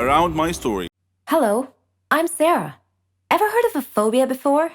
around my story. Hello, I'm Sarah. Ever heard of a phobia before?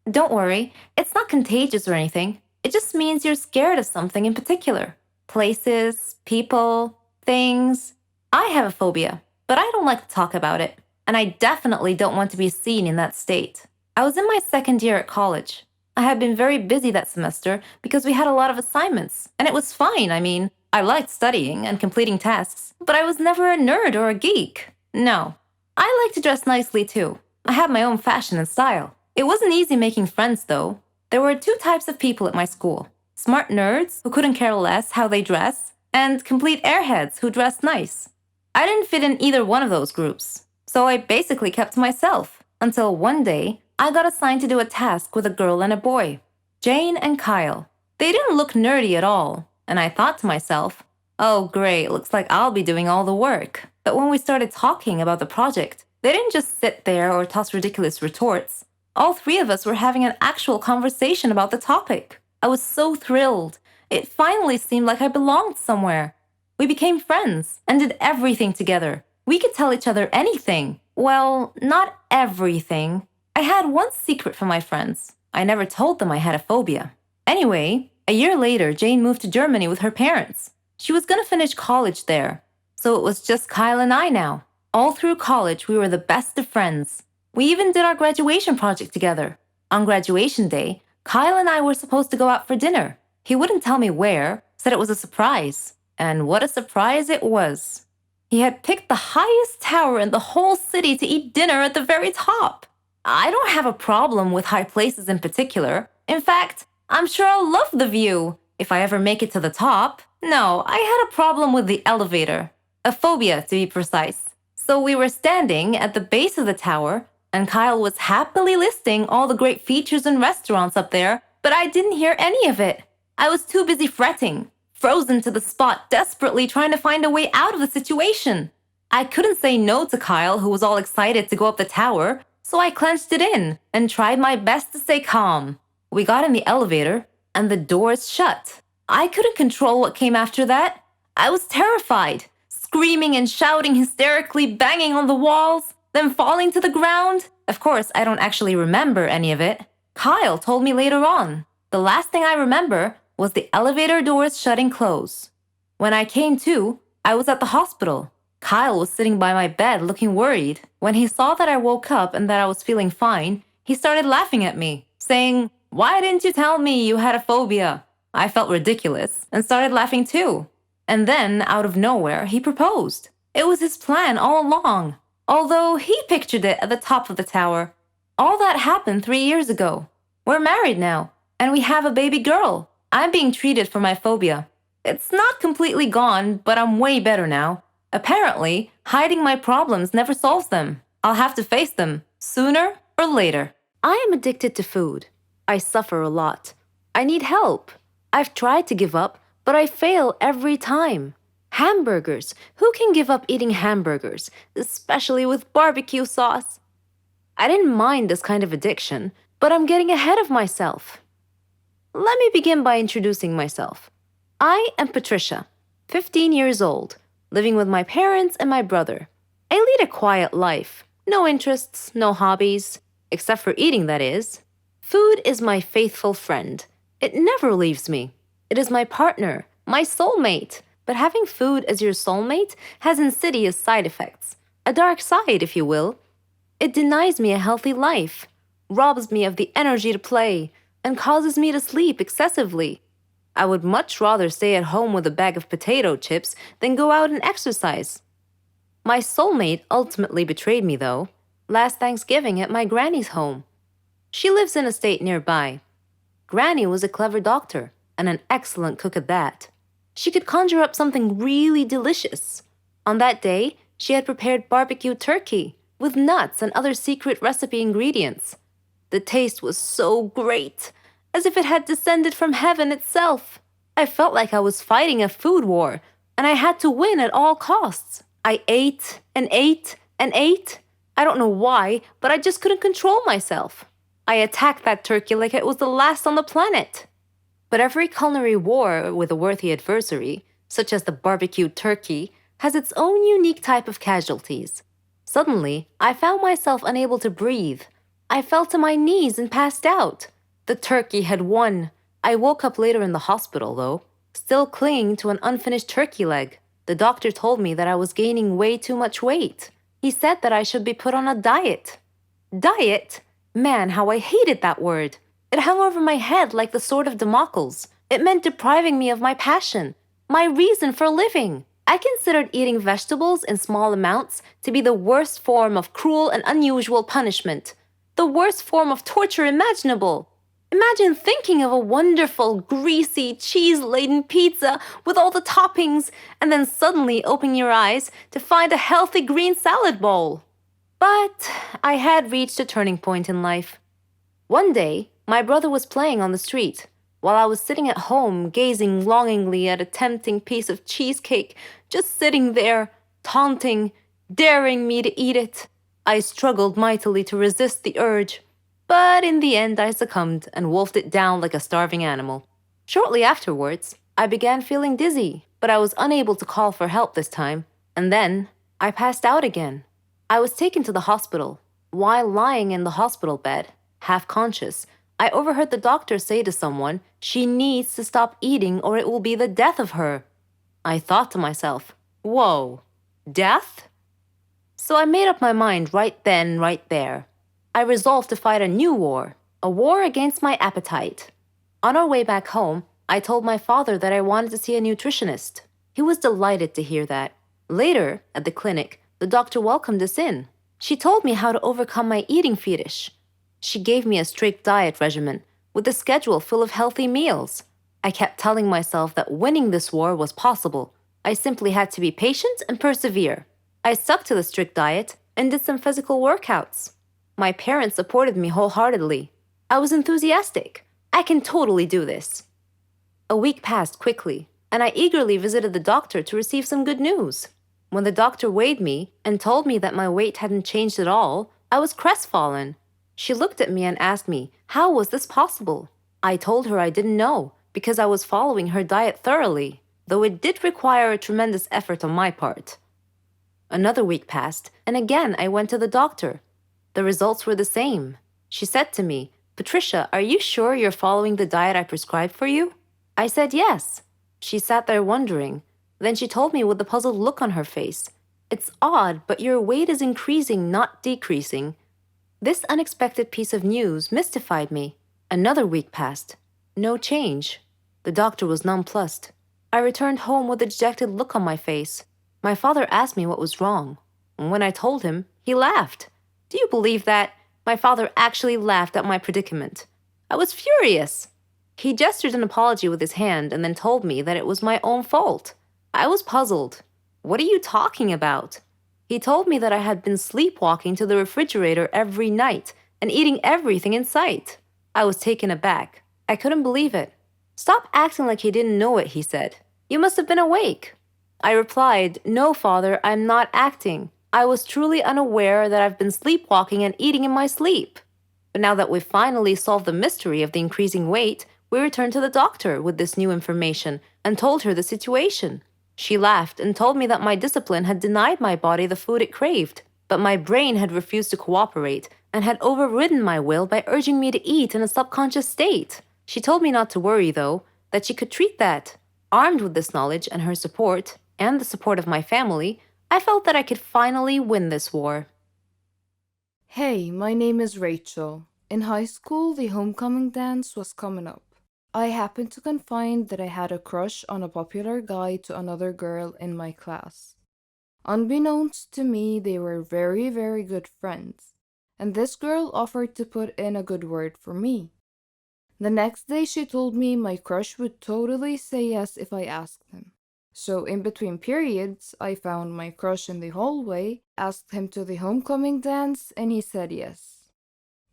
Don't worry, it's not contagious or anything. It just means you're scared of something in particular. Places, people, things. I have a phobia, but I don't like to talk about it. And I definitely don't want to be seen in that state. I was in my second year at college. I had been very busy that semester because we had a lot of assignments, and it was fine. I mean, I liked studying and completing tasks, but I was never a nerd or a geek. No. I like to dress nicely too. I have my own fashion and style. It wasn't easy making friends though. There were two types of people at my school: smart nerds who couldn't care less how they dress, and complete airheads who dressed nice. I didn't fit in either one of those groups, so I basically kept to myself until one day I got assigned to do a task with a girl and a boy, Jane and Kyle. They didn't look nerdy at all, and I thought to myself, oh great, looks like I'll be doing all the work. But when we started talking about the project, they didn't just sit there or toss ridiculous retorts. All three of us were having an actual conversation about the topic. I was so thrilled. It finally seemed like I belonged somewhere. We became friends and did everything together. We could tell each other anything. Well, not everything. I had one secret from my friends. I never told them I had a phobia. Anyway, a year later, Jane moved to Germany with her parents. She was going to finish college there. So it was just Kyle and I now. All through college, we were the best of friends. We even did our graduation project together. On graduation day, Kyle and I were supposed to go out for dinner. He wouldn't tell me where, said it was a surprise. And what a surprise it was. He had picked the highest tower in the whole city to eat dinner at the very top. I don't have a problem with high places in particular. In fact, I'm sure I'll love the view if I ever make it to the top. No, I had a problem with the elevator. A phobia, to be precise. So we were standing at the base of the tower, and Kyle was happily listing all the great features and restaurants up there, but I didn't hear any of it. I was too busy fretting, frozen to the spot, desperately trying to find a way out of the situation. I couldn't say no to Kyle, who was all excited to go up the tower, so I clenched it in and tried my best to stay calm. We got in the elevator, and the doors shut. I couldn't control what came after that. I was terrified, screaming and shouting hysterically, banging on the walls, then falling to the ground. Of course, I don't actually remember any of it. Kyle told me later on. The last thing I remember was the elevator doors shutting close. When I came to, I was at the hospital. Kyle was sitting by my bed looking worried. When he saw that I woke up and that I was feeling fine, he started laughing at me, saying, "Why didn't you tell me you had a phobia?" I felt ridiculous and started laughing too. And then, out of nowhere, he proposed. It was his plan all along, although he pictured it at the top of the tower. All that happened 3 years ago. We're married now, and we have a baby girl. I'm being treated for my phobia. It's not completely gone, but I'm way better now. Apparently, hiding my problems never solves them. I'll have to face them, sooner or later. I am addicted to food. I suffer a lot. I need help. I've tried to give up, but I fail every time. Hamburgers. Who can give up eating hamburgers, especially with barbecue sauce? I didn't mind this kind of addiction, but I'm getting ahead of myself. Let me begin by introducing myself. I am Patricia, 15 years old, living with my parents and my brother. I lead a quiet life. No interests, no hobbies, except for eating, that is. Food is my faithful friend. It never leaves me. It is my partner, my soulmate. But having food as your soulmate has insidious side effects. A dark side, if you will. It denies me a healthy life, robs me of the energy to play, and causes me to sleep excessively. I would much rather stay at home with a bag of potato chips than go out and exercise. My soulmate ultimately betrayed me, though, last Thanksgiving at my granny's home. She lives in a state nearby. Granny was a clever doctor, and an excellent cook at that. She could conjure up something really delicious. On that day, she had prepared barbecue turkey with nuts and other secret recipe ingredients. The taste was so great, as if it had descended from heaven itself. I felt like I was fighting a food war, and I had to win at all costs. I ate and ate and ate. I don't know why, but I just couldn't control myself. I attacked that turkey like it was the last on the planet. But every culinary war with a worthy adversary, such as the barbecued turkey, has its own unique type of casualties. Suddenly, I found myself unable to breathe. I fell to my knees and passed out. The turkey had won. I woke up later in the hospital, though, still clinging to an unfinished turkey leg. The doctor told me that I was gaining way too much weight. He said that I should be put on a diet. Diet? Man, how I hated that word. It hung over my head like the sword of Damocles. It meant depriving me of my passion, my reason for living. I considered eating vegetables in small amounts to be the worst form of cruel and unusual punishment, the worst form of torture imaginable. Imagine thinking of a wonderful, greasy, cheese-laden pizza with all the toppings and then suddenly opening your eyes to find a healthy green salad bowl. But I had reached a turning point in life. One day, my brother was playing on the street, while I was sitting at home gazing longingly at a tempting piece of cheesecake, just sitting there, taunting, daring me to eat it. I struggled mightily to resist the urge, but in the end I succumbed and wolfed it down like a starving animal. Shortly afterwards, I began feeling dizzy, but I was unable to call for help this time, and then I passed out again. I was taken to the hospital. While lying in the hospital bed, half conscious, I overheard the doctor say to someone, "She needs to stop eating or it will be the death of her." I thought to myself, whoa, death? So I made up my mind right then, right there. I resolved to fight a new war, a war against my appetite. On our way back home, I told my father that I wanted to see a nutritionist. He was delighted to hear that. Later, at the clinic, the doctor welcomed us in. She told me how to overcome my eating fetish. She gave me a strict diet regimen with a schedule full of healthy meals. I kept telling myself that winning this war was possible. I simply had to be patient and persevere. I stuck to the strict diet and did some physical workouts. My parents supported me wholeheartedly. I was enthusiastic. I can totally do this. A week passed quickly, and I eagerly visited the doctor to receive some good news. When the doctor weighed me and told me that my weight hadn't changed at all, I was crestfallen. She looked at me and asked me, how was this possible? I told her I didn't know, because I was following her diet thoroughly, though it did require a tremendous effort on my part. Another week passed, and again I went to the doctor. The results were the same. She said to me, "Patricia, are you sure you're following the diet I prescribed for you?" I said yes. She sat there wondering. Then she told me with a puzzled look on her face, "It's odd, but your weight is increasing, not decreasing." This unexpected piece of news mystified me. Another week passed. No change. The doctor was nonplussed. I returned home with a dejected look on my face. My father asked me what was wrong. And when I told him, he laughed. Do you believe that? My father actually laughed at my predicament. I was furious. He gestured an apology with his hand and then told me that it was my own fault. I was puzzled. What are you talking about? He told me that I had been sleepwalking to the refrigerator every night and eating everything in sight. I was taken aback. I couldn't believe it. "Stop acting like you didn't know it," he said. "You must have been awake." I replied, "No, Father, I'm not acting. I was truly unaware that I've been sleepwalking and eating in my sleep." But now that we've finally solved the mystery of the increasing weight, we returned to the doctor with this new information and told her the situation. She laughed and told me that my discipline had denied my body the food it craved, but my brain had refused to cooperate and had overridden my will by urging me to eat in a subconscious state. She told me not to worry, though, that she could treat that. Armed with this knowledge and her support, and the support of my family, I felt that I could finally win this war. Hey, my name is Rachel. In high school, the homecoming dance was coming up. I happened to confide that I had a crush on a popular guy to another girl in my class. Unbeknownst to me, they were very, very good friends, and this girl offered to put in a good word for me. The next day, she told me my crush would totally say yes if I asked him. So, in between periods, I found my crush in the hallway, asked him to the homecoming dance, and he said yes.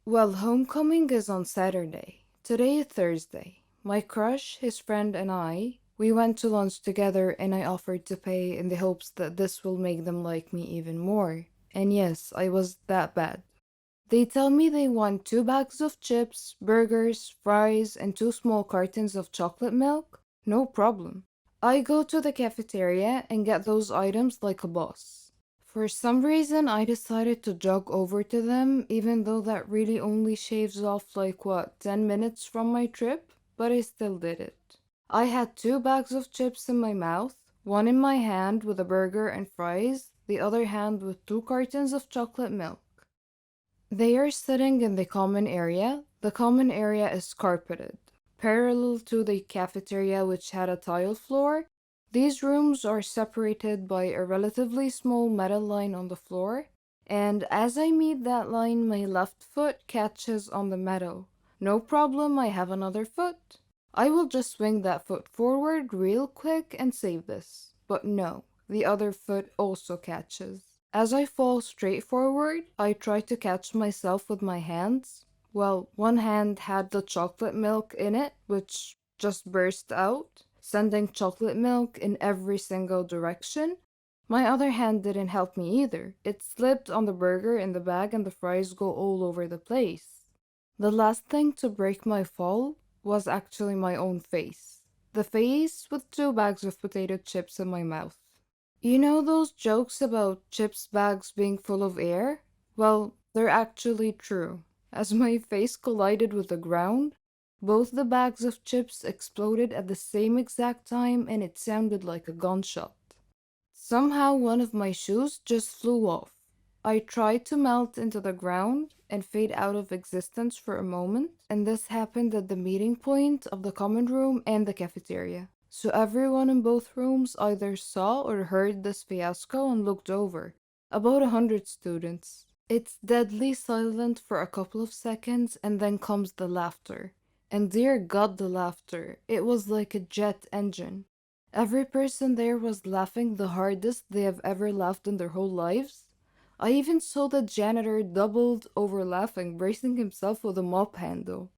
Well, homecoming is on Saturday. Today is Thursday. My crush, his friend, and we went to lunch together, and I offered to pay in the hopes that this will make them like me even more. And yes, I was that bad. They tell me they want 2 bags of chips, burgers, fries, and 2 small cartons of chocolate milk. No problem. I go to the cafeteria and get those items like a boss. For some reason, I decided to jog over to them, even though that really only shaves off like what, 10 minutes from my trip, but I still did it. I had two bags of chips in my mouth, one in my hand with a burger and fries, the other hand with two cartons of chocolate milk. They are sitting in the common area. The common area is carpeted, parallel to the cafeteria, which had a tile floor. These rooms are separated by a relatively small metal line on the floor, and as I meet that line, my left foot catches on the metal. No problem, I have another foot. I will just swing that foot forward real quick and save this. But no, the other foot also catches. As I fall straight forward, I try to catch myself with my hands. Well, one hand had the chocolate milk in it, which just burst out, sending chocolate milk in every single direction. My other hand didn't help me either. It slipped on the burger in the bag and the fries go all over the place. The last thing to break my fall was actually my own face. The face with two bags of potato chips in my mouth. You know those jokes about chips bags being full of air? Well, they're actually true. As my face collided with the ground, both the bags of chips exploded at the same exact time and it sounded like a gunshot. Somehow one of my shoes just flew off. I tried to melt into the ground and fade out of existence for a moment, and this happened at the meeting point of the common room and the cafeteria. So everyone in both rooms either saw or heard this fiasco and looked over. About 100 students. It's deadly silent for a couple of seconds and then comes the laughter. And dear God, the laughter. It was like a jet engine. Every person there was laughing the hardest they have ever laughed in their whole lives. I even saw the janitor doubled over laughing, bracing himself with a mop handle.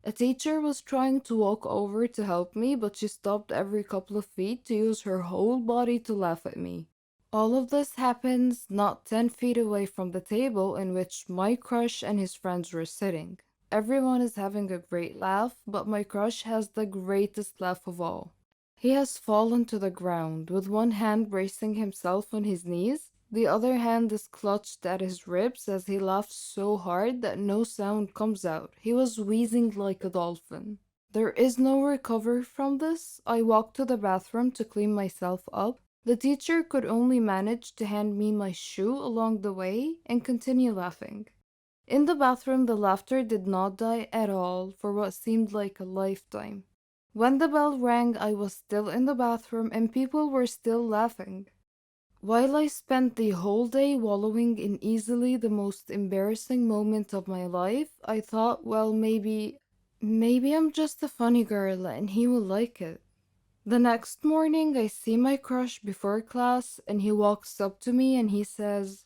A teacher was trying to walk over to help me, but she stopped every couple of feet to use her whole body to laugh at me. All of this happens not 10 feet away from the table in which my crush and his friends were sitting. Everyone is having a great laugh, but my crush has the greatest laugh of all. He has fallen to the ground, with one hand bracing himself on his knees. The other hand is clutched at his ribs as he laughs so hard that no sound comes out. He was wheezing like a dolphin. There is no recovery from this. I walked to the bathroom to clean myself up. The teacher could only manage to hand me my shoe along the way and continue laughing. In the bathroom, the laughter did not die at all for what seemed like a lifetime. When the bell rang, I was still in the bathroom and people were still laughing. While I spent the whole day wallowing in easily the most embarrassing moment of my life, I thought, well, maybe I'm just a funny girl and he will like it. The next morning, I see my crush before class and he walks up to me and he says,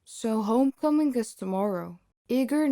"So homecoming is tomorrow." Eager